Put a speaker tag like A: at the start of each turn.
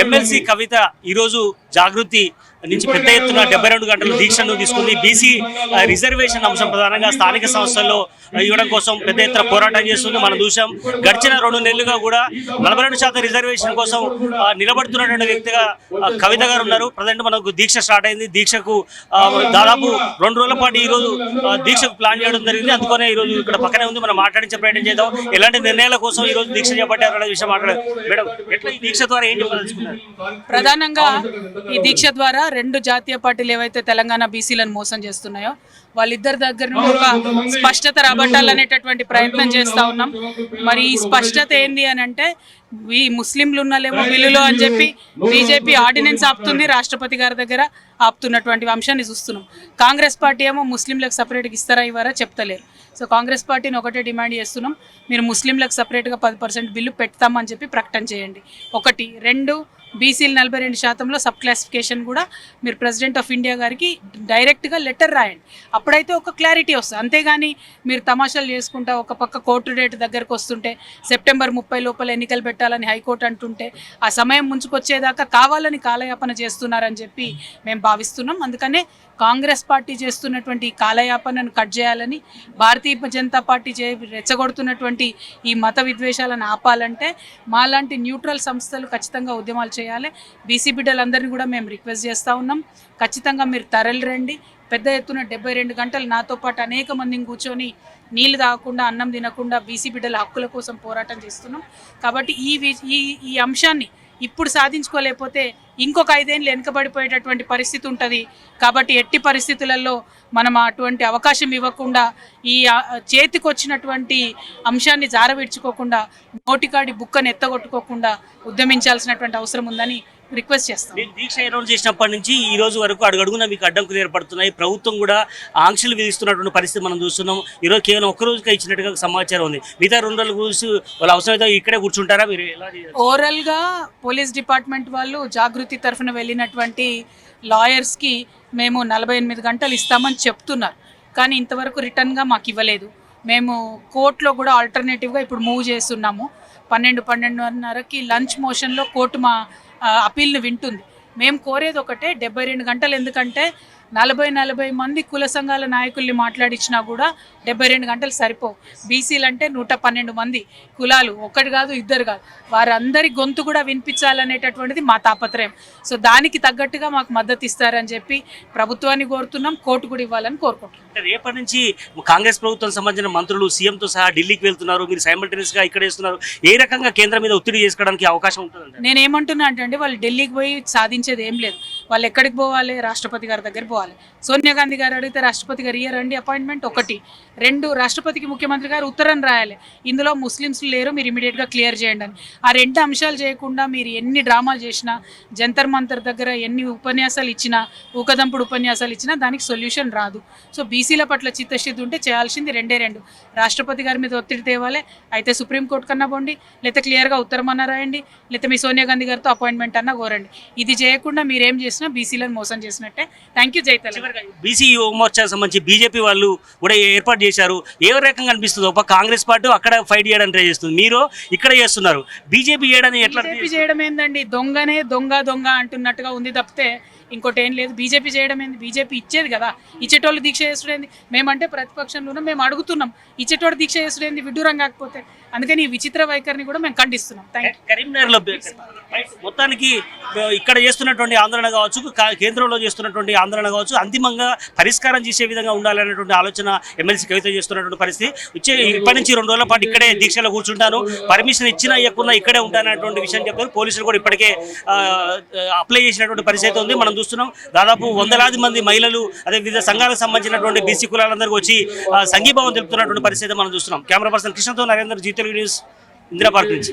A: MLC కవిత ఈరోజు జాగృతి నుంచి పెద్ద ఎత్తున 72 గంటల దీక్షను తీసుకుంది. బీసీ రిజర్వేషన్ అంశం ప్రధానంగా స్థానిక సంస్థల్లో ఇవ్వడం కోసం పెద్ద ఎత్తున పోరాటం చేస్తుంది. మనం చూసాం గడిచిన 2 నెలలుగా కూడా 42% రిజర్వేషన్ కోసం నిలబడుతున్నటువంటి వ్యక్తిగా కవిత గారు ఉన్నారు. ప్రజెంట్ మనకు దీక్ష స్టార్ట్ అయింది. దీక్షకు దాదాపు 2 రోజుల పాటు ఈరోజు దీక్షకు ప్లాన్ చేయడం జరిగింది. అందుకనే ఈరోజు ఇక్కడ పక్కనే ఉంది, మనం మాట్లాడించే ప్రయత్నం చేద్దాం. ఎలాంటి నిర్ణయాల కోసం ఈరోజు దీక్ష చేపట్టారు అనే విషయం మాట్లాడారు. మేడం, ఎట్లా ఈ దీక్ష ద్వారా ఏం చెప్పదలుచుకున్నారు?
B: ప్రధానంగా ఈ దీక్ష ద్వారా 2 జాతీయ పార్టీలు ఏవైతే తెలంగాణ బీసీలను మోసం చేస్తున్నాయో వాళ్ళిద్దరి దగ్గర నుండి ఒక స్పష్టత రాబట్టాలనేటటువంటి ప్రయత్నం చేస్తూ ఉన్నాం. మరి ఈ స్పష్టత ఏంది అని అంటే, ఈ ముస్లింలు ఉన్నాలేమో బిల్లులో అని చెప్పి బీజేపీ ఆర్డినెన్స్ ఆపుతుంది, రాష్ట్రపతి గారి దగ్గర ఆపుతున్నటువంటి అంశాన్ని చూస్తున్నాం. కాంగ్రెస్ పార్టీ ఏమో ముస్లింలకు సపరేట్గా ఇస్తారా ఇవ్వరా చెప్తలేరు. సో కాంగ్రెస్ పార్టీని ఒకటే డిమాండ్ చేస్తున్నాం, మీరు ముస్లింలకు సపరేట్గా 10% బిల్లు పెడతామని చెప్పి ప్రకటన చేయండి. 1. 2, బీసీలు 42%లో సబ్ క్లాసిఫికేషన్ కూడా మీరు ప్రెసిడెంట్ ఆఫ్ ఇండియా గారికి డైరెక్ట్గా లెటర్ రాయండి. అప్పుడైతే ఒక క్లారిటీ వస్తుంది. అంతేగాని మీరు తమాషాలు చేసుకుంటా ఒక పక్క కోర్టు డేట్ దగ్గరకు వస్తుంటే సెప్టెంబర్ 30 లోపల ఎన్నికలు పెట్టాలని హైకోర్టు అంటుంటే ఆ సమయం ముంచుకొచ్చేదాకా కావాలని కాలయాపన చేస్తున్నారని చెప్పి మేము భావిస్తున్నాం. అందుకనే కాంగ్రెస్ పార్టీ చేస్తున్నటువంటి కాలయాపనను కట్ చేయాలని, భారతీయ జనతా పార్టీ రెచ్చగొడుతున్నటువంటి ఈ మత విద్వేషాలను ఆపాలంటే మాలాంటి న్యూట్రల్ సంస్థలు ఖచ్చితంగా ఉద్యమాలు చేయాలి. బీసీ బిడ్డలందరినీ కూడా మేము రిక్వెస్ట్ చేస్తూ ఉన్నాం, ఖచ్చితంగా మీరు తరలి రండి. పెద్ద ఎత్తున 72 గంటలు నాతో పాటు అనేక మందిని కూర్చొని నీళ్ళు తాగకుండా అన్నం తినకుండా బీసీ బిడ్డల హక్కుల కోసం పోరాటం చేస్తున్నాం. కాబట్టి ఈ అంశాన్ని ఇప్పుడు సాధించుకోలేకపోతే ఇంకొక 5 ఏళ్ళు వెనుకబడిపోయేటటువంటి పరిస్థితి ఉంటుంది. కాబట్టి ఎట్టి పరిస్థితులలో మనం అటువంటి అవకాశం ఇవ్వకుండా ఈ చేతికి వచ్చినటువంటి అంశాన్ని జారవిడ్చుకోకుండా నోటికాడి బుక్కను ఎత్తగొట్టుకోకుండా ఉద్యమించాల్సినటువంటి అవసరం ఉందని రిక్వెస్ట్ చేస్తాం.
A: దీక్ష అనౌన్స్ చేసినప్పటి నుంచి ఈ రోజు వరకు అడుగడుగునా మీకు అడ్డంకులు ఏర్పడుతున్నాయి. ప్రభుత్వం కూడా ఆంక్షలు విధిస్తున్నటువంటి పరిస్థితి మనం చూస్తున్నాం. ఈరోజు కేవలం 1 రోజుగా ఇచ్చినట్టుగా సమాచారం ఉంది. మిగతా 2 రోజుల గురించి వాళ్ళు అవసరమైతే ఇక్కడే కూర్చుంటారా? మీరు ఎలా
B: ఓవరాల్గా పోలీస్ డిపార్ట్మెంట్ వాళ్ళు జాగృతి తరఫున వెళ్ళినటువంటి లాయర్స్కి మేము 48 గంటలు ఇస్తామని చెప్తున్నారు. కానీ ఇంతవరకు రిటర్న్గా మాకు ఇవ్వలేదు. మేము కోర్టులో కూడా ఆల్టర్నేటివ్గా ఇప్పుడు మూవ్ చేస్తున్నాము. 12-12:30కి లంచ్ మోషన్లో కోర్టు మా అపీల్ని వింటుంది. మేము కోరేది ఒకటే, 72 గంటలు. ఎందుకంటే 40 మంది కుల సంఘాల నాయకుల్ని మాట్లాడించినా కూడా 72 గంటలు సరిపోవు. బీసీలు అంటే 112 మంది కులాలు, 1 కాదు 2 కాదు, వారందరి గొంతు కూడా వినిపించాలనేటటువంటిది మా తాపత్రయం. సో దానికి తగ్గట్టుగా మాకు మద్దతు ఇస్తారని చెప్పి ప్రభుత్వాన్ని కోరుతున్నాం, కోర్టు కూడా ఇవ్వాలని కోరుకుంటున్నాం.
A: రేపటి నుంచి కాంగ్రెస్ ప్రభుత్వం సంబంధించిన మంత్రులు సీఎంతో సహా ఢిల్లీకి వెళ్తున్నారు, మీరు సైమల్టేనియస్గా ఇక్కడ వేస్తున్నారు. ఏ రకంగా కేంద్రం మీద ఒత్తిడి చేసుకోవడానికి అవకాశం ఉంటుంది?
B: నేనేమంటున్నా అంటే వాళ్ళు ఢిల్లీకి పోయి సాధించేది ఏం లేదు. వాళ్ళు ఎక్కడికి పోవాలి? రాష్ట్రపతి గారి దగ్గర పోవాలి. సోనియా గాంధీ గారు అడిగితే రాష్ట్రపతి గారు ఇయ్యరండి అపాయింట్మెంట్. 1. 2, రాష్ట్రపతికి ముఖ్యమంత్రి గారు ఉత్తరం రాయాలి, ఇందులో ముస్లిమ్స్ లేరు, మీరు ఇమీడియట్గా క్లియర్ చేయండి అని. ఆ 2 అంశాలు చేయకుండా మీరు ఎన్ని డ్రామాలు చేసినా, జంతర్ మంతర్ దగ్గర ఎన్ని ఉపన్యాసాలు ఇచ్చినా, ఊకదంపుడు ఉపన్యాసాలు ఇచ్చినా దానికి సొల్యూషన్ రాదు. సో బీసీల పట్ల చిత్తశుద్ధి ఉంటే చేయాల్సింది 2. రాష్ట్రపతి గారి మీద ఒత్తిడి తేవాలి, అయితే సుప్రీంకోర్టు కన్నా పోండి, లేకపోతే క్లియర్గా ఉత్తరం అన్నా రాయండి, లేకపోతే మీ సోనియా గాంధీ గారితో అపాయింట్మెంట్ అన్నా కోరండి. ఇది చేయకుండా మీరేం చేసినా బీసీలను మోసం చేసినట్టే. Thank you.
A: బీసీ యువ మోర్చాకు సంబంధించి బీజేపీ వాళ్ళు కూడా ఏర్పాటు చేశారు. ఏ రకంగా అనిపిస్తుంది? ఒక కాంగ్రెస్ పార్టీ అక్కడ ఫైట్ చేయడానికి ట్రై చేస్తుంది, మీరు ఇక్కడ చేస్తున్నారు. బీజేపీ చేయడానికి ఎట్లా?
B: బీజేపీ చేయడం ఏందండి, దొంగనే దొంగ అంటున్నట్టుగా ఉంది తప్పితే ఇంకోటి ఏం లేదు. బీజేపీ చేయడం ఏంది? బీజేపీ ఇచ్చేది కదా, ఇచ్చేటోళ్ళు దీక్ష చేసుడేంది? మేమంటే ప్రతిపక్షంలోనూ మేము అడుగుతున్నాం, ఇచ్చేటోళ్ళు దీక్ష చేసుడేంది విడ్డూరం కాకపోతే. అందుకని ఈ విచిత్ర వైఖరిని కూడా మేము ఖండిస్తున్నాం.
A: కరీంనగర్లో మొత్తానికి ఇక్కడ చేస్తున్నటువంటి ఆందోళన కావచ్చు, కేంద్రంలో చేస్తున్నటువంటి ఆందోళన కావచ్చు, అంతిమంగా పరిష్కారం చేసే విధంగా ఉండాలనేటువంటి ఆలోచన ఎమ్మెల్సీ కవిత చేస్తున్నటువంటి పరిస్థితి. ఇప్పటి నుంచి 2 రోజుల పాటు ఇక్కడే దీక్షలో కూర్చుంటాను, పర్మిషన్ ఇచ్చినా ఇవ్వకుండా ఇక్కడే ఉంటాననేటువంటి విషయం చెప్పారు. పోలీసులు కూడా ఇప్పటికే అప్లై చేసినటువంటి పరిస్థితి ఉంది. మనం చూస్తున్నాం దాదాపు 100లాది మంది మహిళలు, అదే వివిధ సంఘాలకు సంబంధించినటువంటి బీసీ కులాలందరికీ వచ్చి సంఘీభావం తెలుపుతున్నటువంటి పరిస్థితి మనం చూస్తున్నాం. కెమెరా పర్సన్ కృష్ణతో నరేందర్, జీ తెలుగు న్యూస్, ఇందిరా పార్క్ నుంచి.